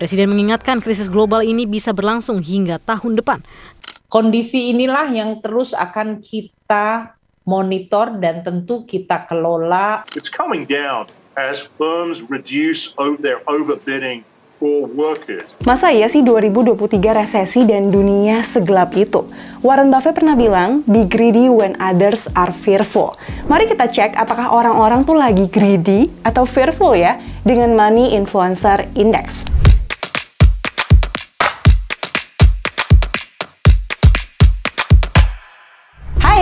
Presiden mengingatkan krisis global ini bisa berlangsung hingga tahun depan. Kondisi inilah yang terus akan kita monitor dan tentu kita kelola. It's coming down as firms reduce their overbidding for workers. Masa iya sih 2023 resesi dan dunia segelap itu? Warren Buffett pernah bilang, be greedy when others are fearful. Mari kita cek apakah orang-orang tuh lagi greedy atau fearful ya dengan Money Influencer Index.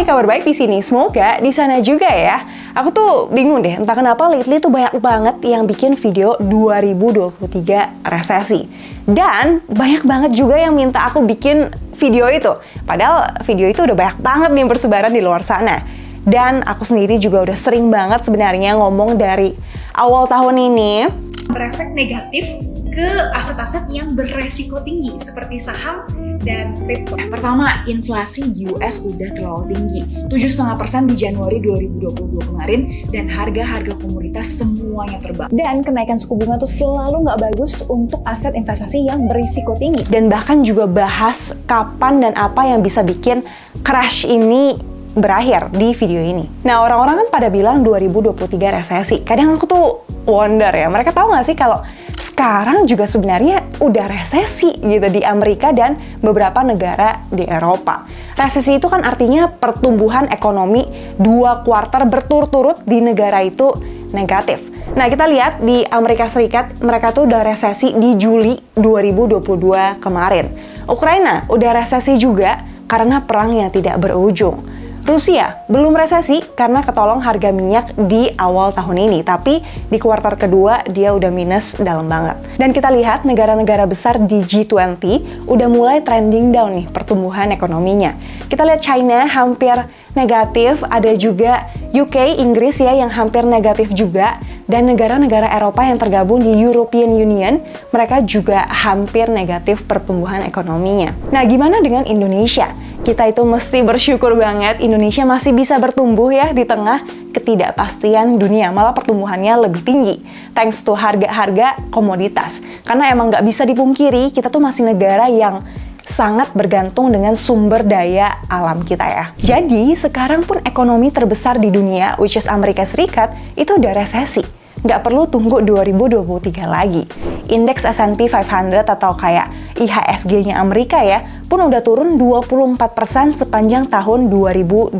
Hai, kabar baik di sini. Semoga di sana juga ya. Aku tuh bingung deh, entah kenapa lately tuh banyak banget yang bikin video 2023 resesi. Dan banyak banget juga yang minta aku bikin video itu. Padahal video itu udah banyak banget nih bersebaran di luar sana. Dan aku sendiri juga udah sering banget sebenarnya ngomong dari awal tahun ini. Berefek negatif ke aset-aset yang beresiko tinggi seperti saham dan kripto. Pertama, inflasi US udah terlalu tinggi, 7,5% di Januari 2022 kemarin, dan harga-harga komoditas semuanya terbang. Dan kenaikan suku bunga tuh selalu nggak bagus untuk aset investasi yang berisiko tinggi. Dan bahkan juga bahas kapan dan apa yang bisa bikin crash ini berakhir di video ini. Nah, orang-orang kan pada bilang 2023 resesi. Kadang aku tuh wonder ya, mereka tahu nggak sih kalau sekarang juga sebenarnya udah resesi gitu di Amerika dan beberapa negara di Eropa. Resesi itu kan artinya pertumbuhan ekonomi 2 kuartal berturut-turut di negara itu negatif. Nah, kita lihat di Amerika Serikat, mereka tuh udah resesi di Juli 2022 kemarin. Ukraina udah resesi juga karena perang yang tidak berujung. Rusia belum resesi karena ketolong harga minyak di awal tahun ini, tapi di kuartal kedua dia udah minus dalam banget. Dan kita lihat negara-negara besar di G20 udah mulai trending down nih pertumbuhan ekonominya. Kita lihat China hampir negatif, ada juga UK, Inggris ya yang hampir negatif juga, dan negara-negara Eropa yang tergabung di European Union, mereka juga hampir negatif pertumbuhan ekonominya. Nah, gimana dengan Indonesia? Kita itu mesti bersyukur banget Indonesia masih bisa bertumbuh ya di tengah ketidakpastian dunia. Malah pertumbuhannya lebih tinggi thanks to harga-harga komoditas. Karena emang nggak bisa dipungkiri, kita tuh masih negara yang sangat bergantung dengan sumber daya alam kita ya. Jadi sekarang pun ekonomi terbesar di dunia, which is Amerika Serikat, itu udah resesi. Nggak perlu tunggu 2023 lagi. Indeks S&P 500 atau kayak IHSG-nya Amerika ya, pun udah turun 24% sepanjang tahun 2022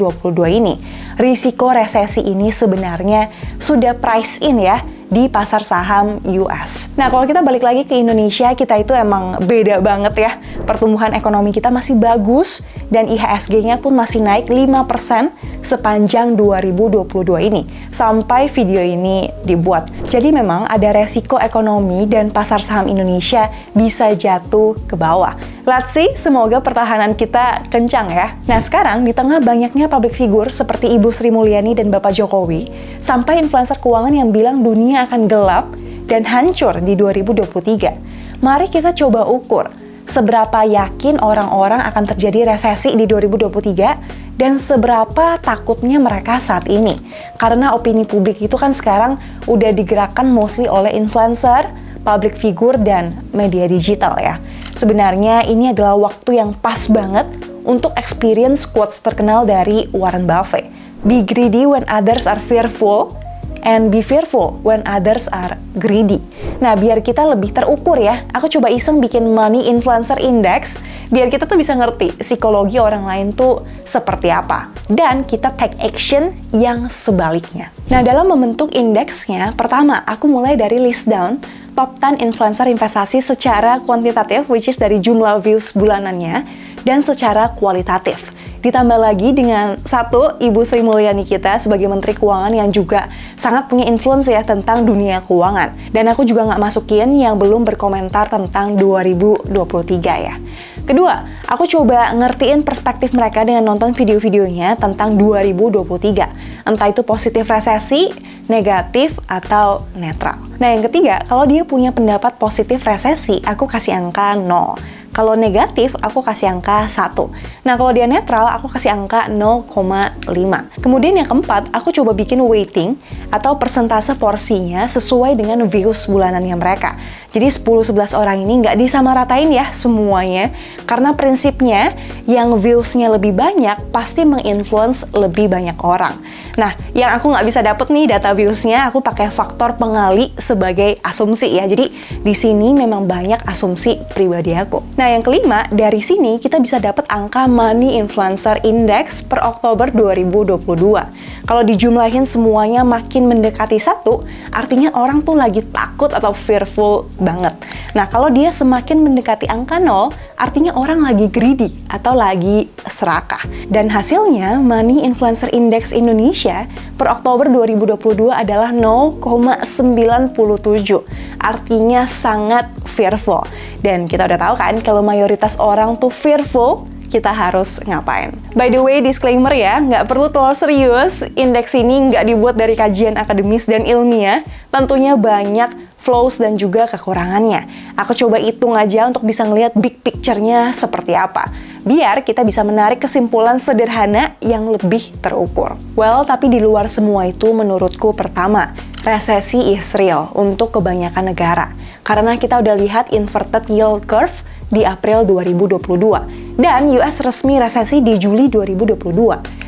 ini. Risiko resesi ini sebenarnya sudah price in ya di pasar saham US. Nah, kalau kita balik lagi ke Indonesia, kita itu emang beda banget ya. Pertumbuhan ekonomi kita masih bagus dan IHSG-nya pun masih naik 5% sepanjang 2022 ini sampai video ini dibuat. Jadi memang ada resiko ekonomi dan pasar saham Indonesia bisa jatuh ke bawah. Let's see, semoga pertahanan kita kencang ya. Nah, sekarang di tengah banyaknya public figure seperti Ibu Sri Mulyani dan Bapak Jokowi, sampai influencer keuangan yang bilang dunia akan gelap dan hancur di 2023. Mari kita coba ukur seberapa yakin orang-orang akan terjadi resesi di 2023 dan seberapa takutnya mereka saat ini. Karena opini publik itu kan sekarang udah digerakkan mostly oleh influencer, public figure, dan media digital ya. Sebenarnya ini adalah waktu yang pas banget untuk experience quotes terkenal dari Warren Buffett. Be greedy when others are fearful, and be fearful when others are greedy. Nah, biar kita lebih terukur ya, aku coba iseng bikin Money Influencer Index, biar kita tuh bisa ngerti psikologi orang lain tuh seperti apa. Dan kita take action yang sebaliknya. Nah, dalam membentuk indeksnya, pertama aku mulai dari list down top 10 influencer investasi secara kuantitatif, which is dari jumlah views bulanannya, dan secara kualitatif. Ditambah lagi dengan satu, Ibu Sri Mulyani kita sebagai Menteri Keuangan yang juga sangat punya influence ya tentang dunia keuangan. Dan aku juga nggak masukin yang belum berkomentar tentang 2023 ya. Kedua, aku coba ngertiin perspektif mereka dengan nonton video-videonya tentang 2023. Entah itu positif resesi, negatif, atau netral. Nah, yang ketiga, kalau dia punya pendapat positif resesi, aku kasih angka 0. Kalau negatif, aku kasih angka 1. Nah, kalau dia netral, aku kasih angka 0,5. Kemudian yang keempat, aku coba bikin weighting atau persentase porsinya sesuai dengan views bulanannya mereka. Jadi 10-11 orang ini nggak disamaratain ya semuanya, karena prinsipnya yang views-nya lebih banyak pasti menginfluence lebih banyak orang. Nah, yang aku nggak bisa dapet nih data views-nya, aku pakai faktor pengali sebagai asumsi ya. Jadi di sini memang banyak asumsi pribadi aku. Nah, yang kelima, dari sini kita bisa dapat angka Money Influencer Index per Oktober 2022. Kalau dijumlahin semuanya makin mendekati 1, artinya orang tuh lagi takut atau fearful banget. Nah, kalau dia semakin mendekati angka 0, artinya orang lagi greedy atau lagi serakah. Dan hasilnya, Money Influencer Index Indonesia per Oktober 2022 adalah 0,97. Artinya sangat fearful. Dan kita udah tahu kan, kalau mayoritas orang tuh fearful, kita harus ngapain. By the way, disclaimer ya, nggak perlu terlalu serius. Indeks ini nggak dibuat dari kajian akademis dan ilmiah. Tentunya banyak flaws dan juga kekurangannya. Aku coba hitung aja untuk bisa ngelihat big picture-nya seperti apa. Biar kita bisa menarik kesimpulan sederhana yang lebih terukur. Well, tapi di luar semua itu menurutku pertama, resesi is real untuk kebanyakan negara. Karena kita udah lihat inverted yield curve di April 2022. Dan US resmi resesi di Juli 2022.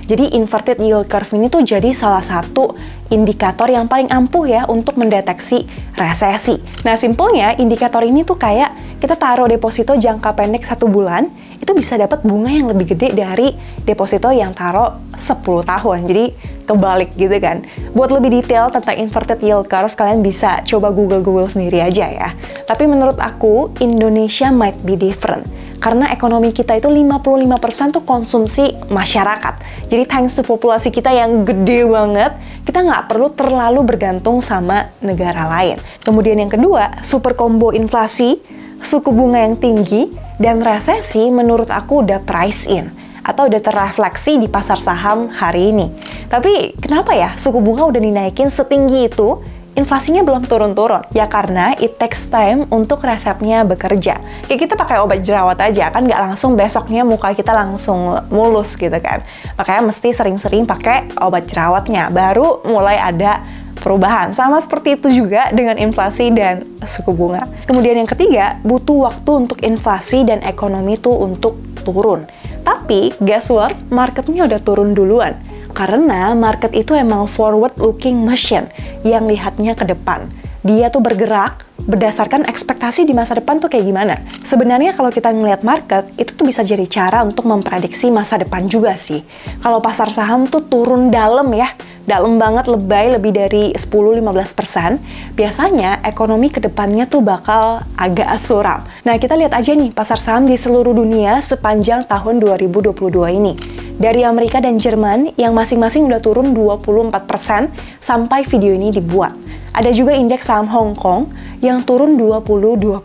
Jadi inverted yield curve ini tuh jadi salah satu indikator yang paling ampuh ya untuk mendeteksi resesi. Nah, simpelnya indikator ini tuh kayak kita taruh deposito jangka pendek 1 bulan, itu bisa dapat bunga yang lebih gede dari deposito yang taruh 10 tahun. Jadi kebalik gitu kan. Buat lebih detail tentang inverted yield curve, kalian bisa coba Google sendiri aja ya. Tapi menurut aku, Indonesia might be different. Karena ekonomi kita itu 55% tuh konsumsi masyarakat. Jadi thanks to populasi kita yang gede banget, kita nggak perlu terlalu bergantung sama negara lain. Kemudian yang kedua, super combo inflasi, suku bunga yang tinggi, dan resesi menurut aku udah price in atau udah terrefleksi di pasar saham hari ini. Tapi kenapa ya suku bunga udah dinaikin setinggi itu, inflasinya belum turun-turun? Ya karena it takes time untuk resepnya bekerja. Kayak kita pakai obat jerawat aja, kan nggak langsung besoknya muka kita langsung mulus gitu kan. Makanya mesti sering-sering pakai obat jerawatnya, baru mulai ada perubahan. Sama seperti itu juga dengan inflasi dan suku bunga. Kemudian yang ketiga, butuh waktu untuk inflasi dan ekonomi tuh untuk turun. Tapi guess what? Marketnya udah turun duluan. Karena market itu emang forward looking machine yang lihatnya ke depan. Dia tuh bergerak berdasarkan ekspektasi di masa depan tuh kayak gimana. Sebenarnya kalau kita ngelihat market, itu tuh bisa jadi cara untuk memprediksi masa depan juga sih. Kalau pasar saham tuh turun dalam ya, dalam banget, lebay, lebih dari 10-15%, biasanya ekonomi ke depannya tuh bakal agak suram. Nah, kita lihat aja nih pasar saham di seluruh dunia sepanjang tahun 2022 ini. Dari Amerika dan Jerman yang masing-masing udah turun 24% sampai video ini dibuat. Ada juga indeks saham Hong Kong yang turun 22%.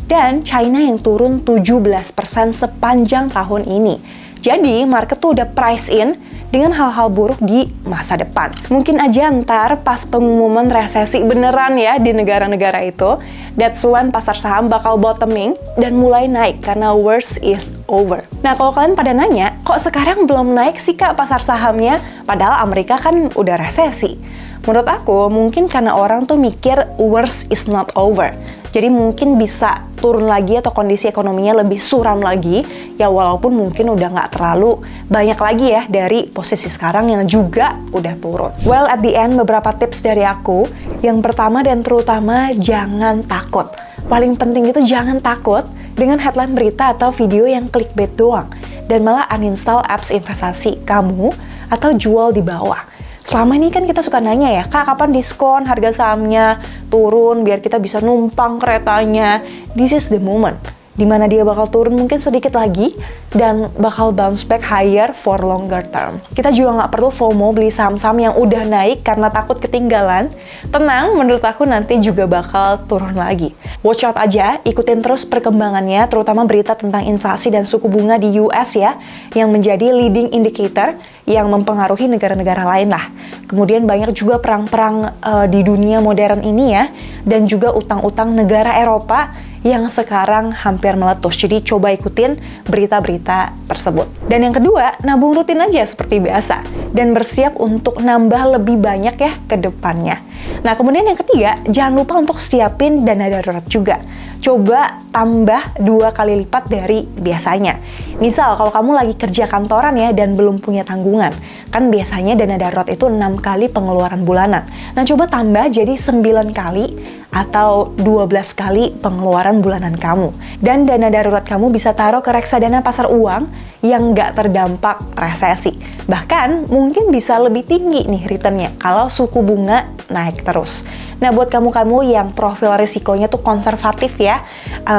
Dan China yang turun 17% sepanjang tahun ini. Jadi, market tuh udah price in dengan hal-hal buruk di masa depan. Mungkin aja ntar pas pengumuman resesi beneran ya di negara-negara itu, that's when pasar saham bakal bottoming dan mulai naik karena worst is over. Nah, kalau kalian pada nanya, kok sekarang belum naik sih Kak pasar sahamnya? Padahal Amerika kan udah resesi. Menurut aku, mungkin karena orang tuh mikir worst is not over. Jadi mungkin bisa turun lagi atau kondisi ekonominya lebih suram lagi, ya walaupun mungkin udah nggak terlalu banyak lagi ya dari posisi sekarang yang juga udah turun. Well, at the end, beberapa tips dari aku. Yang pertama dan terutama, jangan takut. Paling penting itu jangan takut dengan headline berita atau video yang clickbait doang, dan malah uninstall apps investasi kamu atau jual di bawah. Selama ini kan kita suka nanya ya, Kak kapan diskon harga sahamnya turun biar kita bisa numpang keretanya. This is the moment. Dimana dia bakal turun mungkin sedikit lagi dan bakal bounce back higher for longer term. Kita juga nggak perlu FOMO beli saham-saham yang udah naik karena takut ketinggalan. Tenang, menurut aku nanti juga bakal turun lagi. Watch out aja, ikutin terus perkembangannya, terutama berita tentang inflasi dan suku bunga di US ya, yang menjadi leading indicator yang mempengaruhi negara-negara lain lah. Kemudian banyak juga perang-perang di dunia modern ini ya, dan juga utang-utang negara Eropa yang sekarang hampir meletus. Jadi coba ikutin berita-berita tersebut. Dan yang kedua, nabung rutin aja seperti biasa. Dan bersiap untuk nambah lebih banyak ya ke depannya. Nah, kemudian yang ketiga, jangan lupa untuk siapin dana darurat juga. Coba tambah 2 kali lipat dari biasanya. Misal, kalau kamu lagi kerja kantoran ya dan belum punya tanggungan, kan biasanya dana darurat itu 6 kali pengeluaran bulanan. Nah, coba tambah jadi 9 kali atau 12 kali pengeluaran bulanan kamu. Dan dana darurat kamu bisa taruh ke reksadana pasar uang yang nggak terdampak resesi. Bahkan mungkin bisa lebih tinggi nih returnnya kalau suku bunga naik terus. Nah, buat kamu-kamu yang profil risikonya tuh konservatif ya,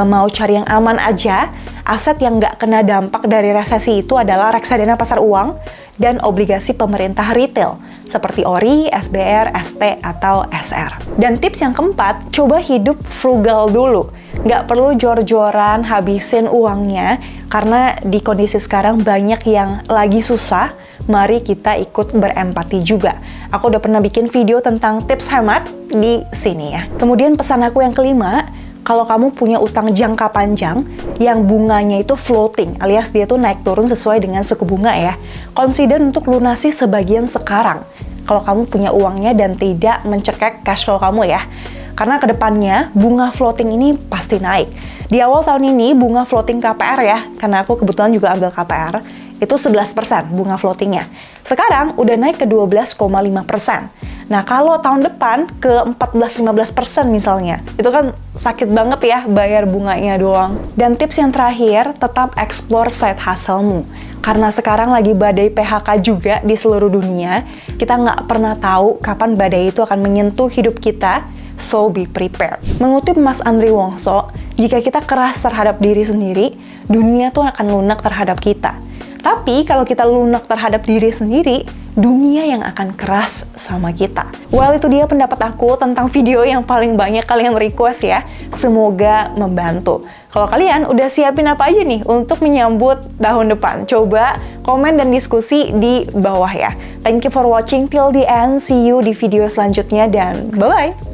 mau cari yang aman aja, aset yang nggak kena dampak dari resesi itu adalah reksadana pasar uang dan obligasi pemerintah retail seperti ORI, SBR, ST, atau SR. Dan tips yang keempat, coba hidup frugal dulu. Nggak perlu jor-joran habisin uangnya, karena di kondisi sekarang banyak yang lagi susah. Mari kita ikut berempati juga. Aku udah pernah bikin video tentang tips hemat di sini ya. Kemudian pesan aku yang kelima, kalau kamu punya utang jangka panjang yang bunganya itu floating, alias dia tuh naik turun sesuai dengan suku bunga ya, consider untuk lunasi sebagian sekarang kalau kamu punya uangnya dan tidak mencekek cash flow kamu ya. Karena kedepannya bunga floating ini pasti naik. Di awal tahun ini bunga floating KPR ya, karena aku kebetulan juga ambil KPR, itu 11% bunga floatingnya. Sekarang udah naik ke 12,5%. Nah, kalau tahun depan ke 14-15% misalnya, itu kan sakit banget ya bayar bunganya doang. Dan tips yang terakhir, tetap explore side hustle-mu. Karena sekarang lagi badai PHK juga di seluruh dunia, kita nggak pernah tahu kapan badai itu akan menyentuh hidup kita, so be prepared. Mengutip Mas Andri Wongso, jika kita keras terhadap diri sendiri, dunia tuh akan lunak terhadap kita. Tapi kalau kita lunak terhadap diri sendiri, dunia yang akan keras sama kita. Well, itu dia pendapat aku tentang video yang paling banyak kalian request ya. Semoga membantu. Kalau kalian udah siapin apa aja nih untuk menyambut tahun depan? Coba komen dan diskusi di bawah ya. Thank you for watching till the end. See you di video selanjutnya dan bye-bye!